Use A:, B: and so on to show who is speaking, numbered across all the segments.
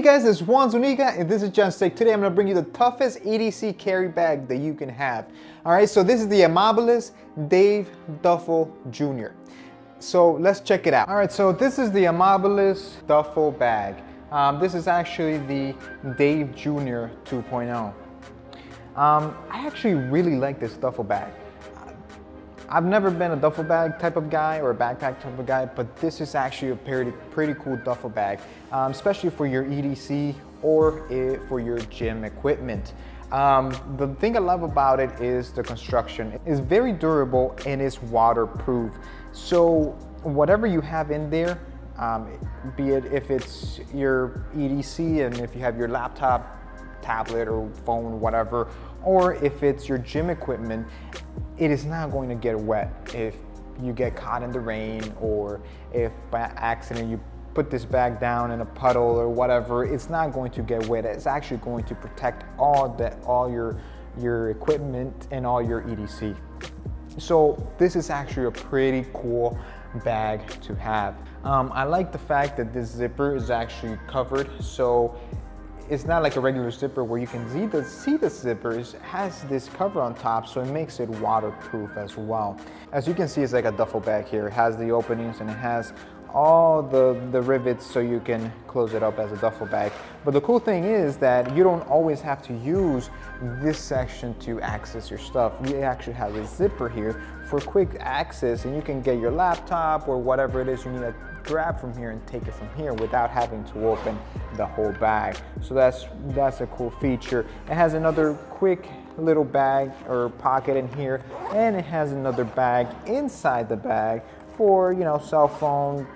A: Hey guys, it's Juan Zuniga and this is John Stick. Today I'm going to bring you the toughest EDC carry bag that you can have. Alright, so this is the Amabilis Dave Duffel Jr. So let's check it out. Alright, so this is the Amabilis Duffel bag. This is actually the Dave Jr. 2.0. I actually really like this duffel bag. I've never been a duffel bag type of guy or a backpack type of guy, but this is actually a pretty cool duffel bag, especially for your EDC or for your gym equipment. The thing I love about it is the construction. It's very durable and it's waterproof. So whatever you have in there, be it if it's your EDC and if you have your laptop, tablet or phone, whatever, or if it's your gym equipment, it is not going to get wet if you get caught in the rain, or if by accident you put this bag down in a puddle or whatever. It's not going to get wet. It's actually going to protect all your equipment and all your EDC. So this is actually a pretty cool bag to have. I like the fact that this zipper is actually covered, so it's not like a regular zipper where you can see the zipper. It has this cover on top, so it makes it waterproof as well. As you can see, it's like a duffel bag here. It has the openings and it has all the rivets so you can close it up as a duffel bag. But the cool thing is that you don't always have to use this section to access your stuff. You actually have a zipper here for quick access, and you can get your laptop or whatever it is you need to grab from here and take it from here without having to open the whole bag. So that's a cool feature. It has another quick little bag or pocket in here, and it has another bag inside the bag for, you know, cell phone,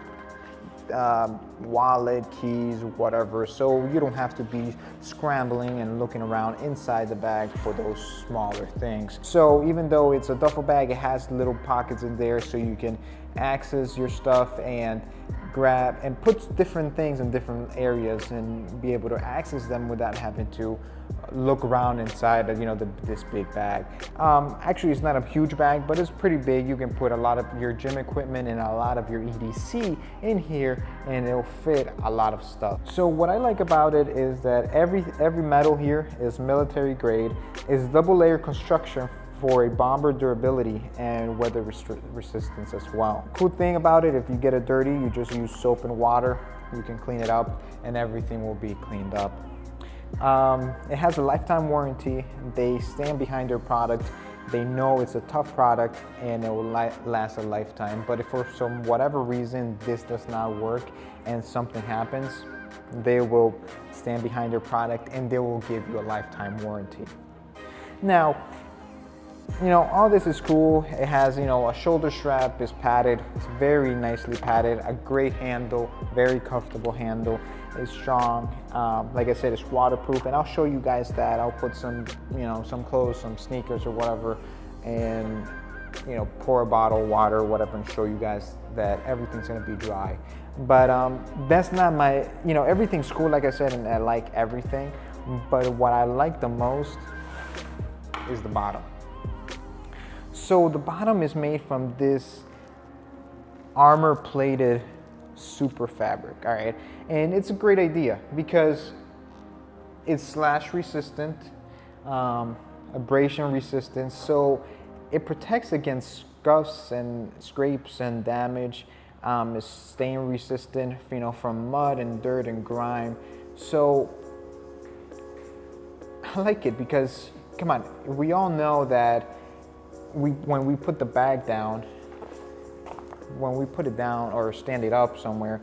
A: wallet, keys, whatever, so you don't have to be scrambling and looking around inside the bag for those smaller things. So even though it's a duffel bag, it has little pockets in there so you can access your stuff and grab and put different things in different areas and be able to access them without having to look around inside of, you know, this big bag. Actually, it's not a huge bag, but it's pretty big. You can put a lot of your gym equipment and a lot of your EDC in here, and it'll fit a lot of stuff. So what I like about it is that every metal here is military grade. It's double layer construction for a bomber durability and weather resistance as well. Cool thing about it, if you get it dirty, you just use soap and water. You can clean it up and everything will be cleaned up. It has a lifetime warranty. They stand behind their product. They know it's a tough product and it will last a lifetime. But if for some whatever reason this does not work and something happens, they will stand behind their product and they will give you a lifetime warranty. Now, you know, all this is cool. It has, you know, a shoulder strap is padded. It's very nicely padded. A great handle, very comfortable handle. It's strong. Like I said, it's waterproof, and I'll show you guys that. I'll put some, you know, some clothes, some sneakers or whatever, and, you know, pour a bottle of water or whatever and show you guys that everything's gonna be dry. But that's not my, you know, everything's cool, like I said, and I like everything. But what I like the most is the bottom. So the bottom is made from this armor plated super fabric, all right? And it's a great idea because it's slash resistant, abrasion resistant, so it protects against scuffs and scrapes and damage. It's stain resistant, you know, from mud and dirt and grime. So I like it because, come on, we all know that when we put the bag down, when we put it down or stand it up somewhere,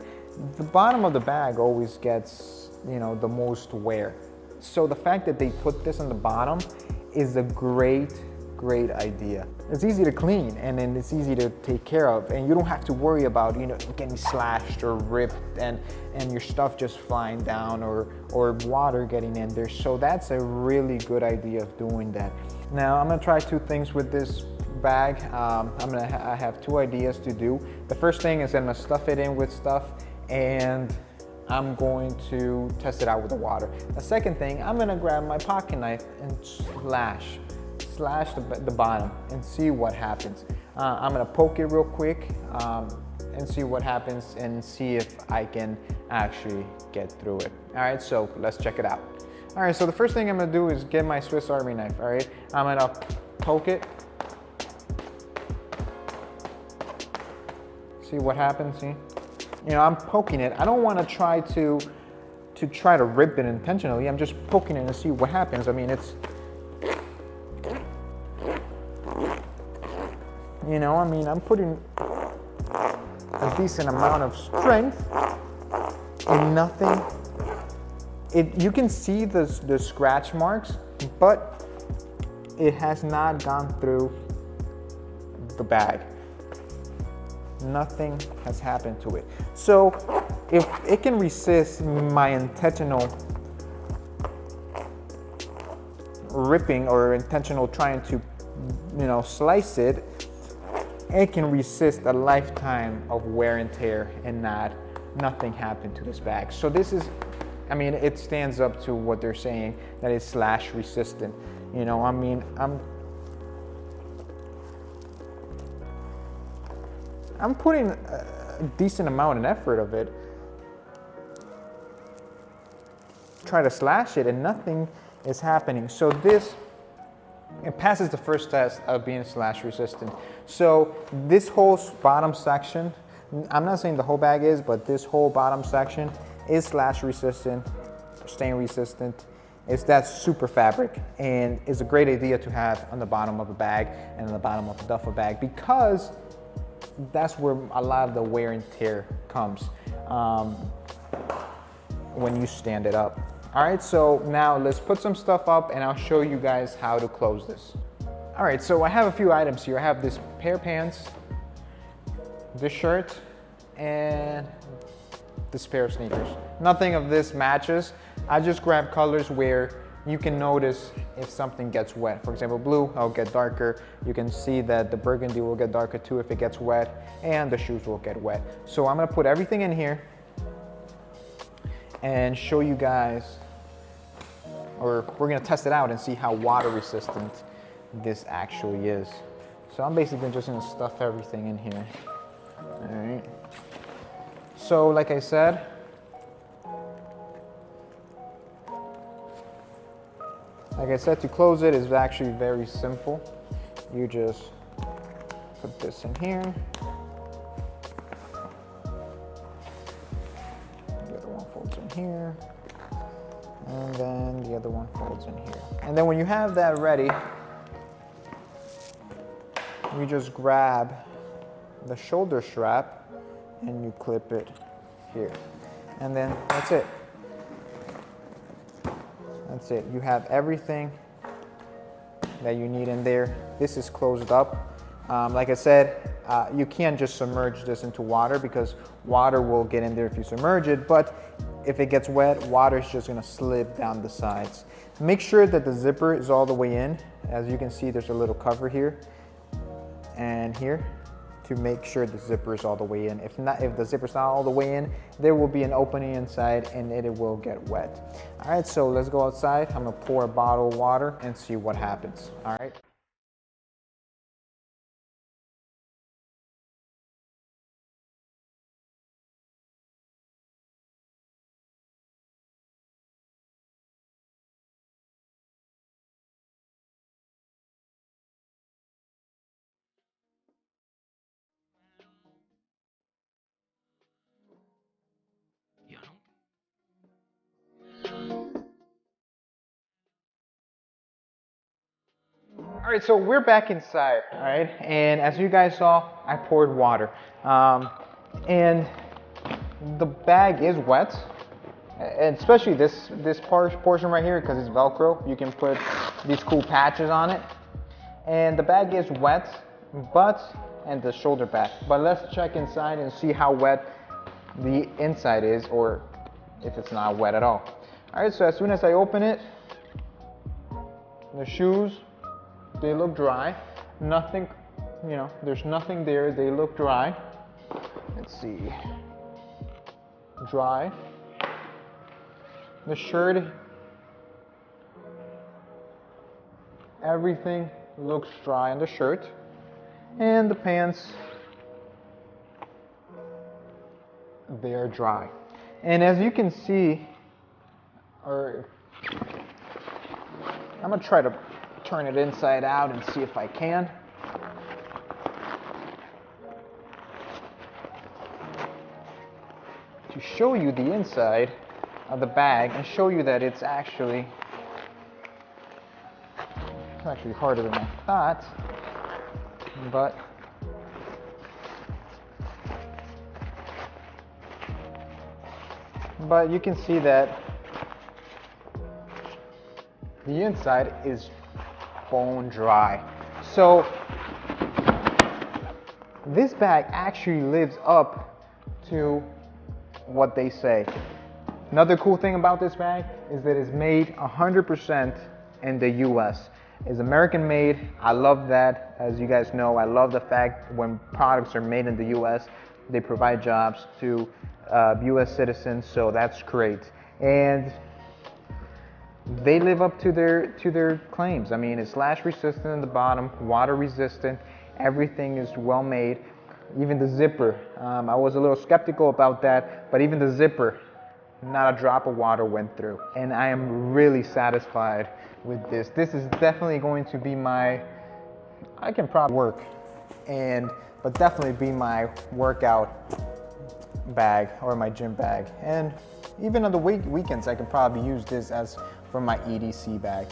A: the bottom of the bag always gets, you know, the most wear. So the fact that they put this on the bottom is a great idea. It's easy to clean, and then it's easy to take care of, and you don't have to worry about, you know, getting slashed or ripped and your stuff just flying down or water getting in there. So that's a really good idea of doing that. Now I'm gonna try two things with this bag. I have two ideas to do. The first thing is I'm gonna stuff it in with stuff, and I'm going to test it out with the water. The second thing, I'm gonna grab my pocket knife and slash the bottom and see what happens. I'm gonna poke it real quick and see what happens and see if I can actually get through it. All right, so let's check it out. All right, so the first thing I'm gonna do is get my Swiss Army knife, all right? I'm gonna poke it. See what happens, see? You know, I'm poking it. I don't wanna try to rip it intentionally. I'm just poking it and see what happens. I mean, it's, you know, I mean, I'm putting a decent amount of strength and nothing. You can see the scratch marks, but it has not gone through the bag. Nothing has happened to it. So if it can resist my intentional ripping or intentional trying to, you know, slice it, it can resist a lifetime of wear and tear and nothing happened to this bag. So this is, I mean, it stands up to what they're saying, that it's slash resistant. You know, I mean, I'm putting a decent amount of effort of it. Try to slash it and nothing is happening. So this, it passes the first test of being slash resistant. So this whole bottom section, I'm not saying the whole bag is, but this whole bottom section is slash resistant, stain resistant. It's that super fabric, and it's a great idea to have on the bottom of a bag and on the bottom of a duffel bag, because that's where a lot of the wear and tear comes when you stand it up. All right, so now let's put some stuff up and I'll show you guys how to close this. All right, so I have a few items here. I have this pair of pants, this shirt, and this pair of sneakers. Nothing of this matches. I just grab colors where you can notice if something gets wet. For example, blue, I'll get darker. You can see that the burgundy will get darker too if it gets wet, and the shoes will get wet. So I'm gonna put everything in here and show you guys, or we're gonna test it out and see how water resistant this actually is. So I'm basically just gonna stuff everything in here. All right. So like I said, to close it is actually very simple. You just put this in here. The other one folds in here. And then the other one folds in here. And then when you have that ready, you just grab the shoulder strap and you clip it here. And then that's it. That's it. You have everything that you need in there. This is closed up. Like I said, you can't just submerge this into water because water will get in there if you submerge it, but if it gets wet, water is just gonna slip down the sides. Make sure that the zipper is all the way in. As you can see, there's a little cover here and here to make sure the zipper is all the way in. If the zipper's not all the way in, there will be an opening inside and it will get wet. All right, so let's go outside. I'm gonna pour a bottle of water and see what happens, all right? All right, so we're back inside, all right? And as you guys saw, I poured water. And the bag is wet, and especially this portion right here, because it's Velcro. You can put these cool patches on it. And the bag is wet, and the shoulder bag. But let's check inside and see how wet the inside is, or if it's not wet at all. All right, so as soon as I open it, the shoes, they look dry. Nothing, you know, there's nothing there. They look dry. Let's see. Dry. The shirt, everything looks dry on the shirt. And the pants, they are dry. And as you can see, or I'm gonna try to turn it inside out and see if I can. To show you the inside of the bag and show you that it's actually harder than I thought, but you can see that the inside is bone dry. So this bag actually lives up to what they say. Another cool thing about this bag is that it's made 100% in the US. It's American made. I love that. As you guys know, I love the fact when products are made in the US, they provide jobs to US citizens, so that's great. And they live up to their claims. I mean, it's slash resistant in the bottom, water resistant, everything is well made. Even the zipper, I was a little skeptical about that, but even the zipper, not a drop of water went through. And I am really satisfied with this. This is definitely going to be my, I can probably work, but definitely be my workout bag or my gym bag. And even on the weekends, I can probably use this as for my EDC bag.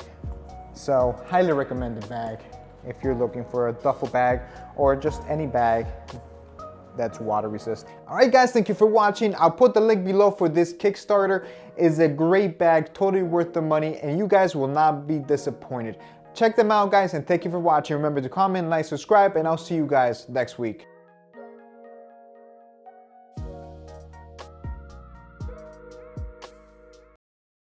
A: So highly recommended bag if you're looking for a duffel bag or just any bag that's water resistant. All right guys, thank you for watching. I'll put the link below for this Kickstarter. It's a great bag, totally worth the money, and you guys will not be disappointed. Check them out guys, and thank you for watching. Remember to comment, like, subscribe, and I'll see you guys next week.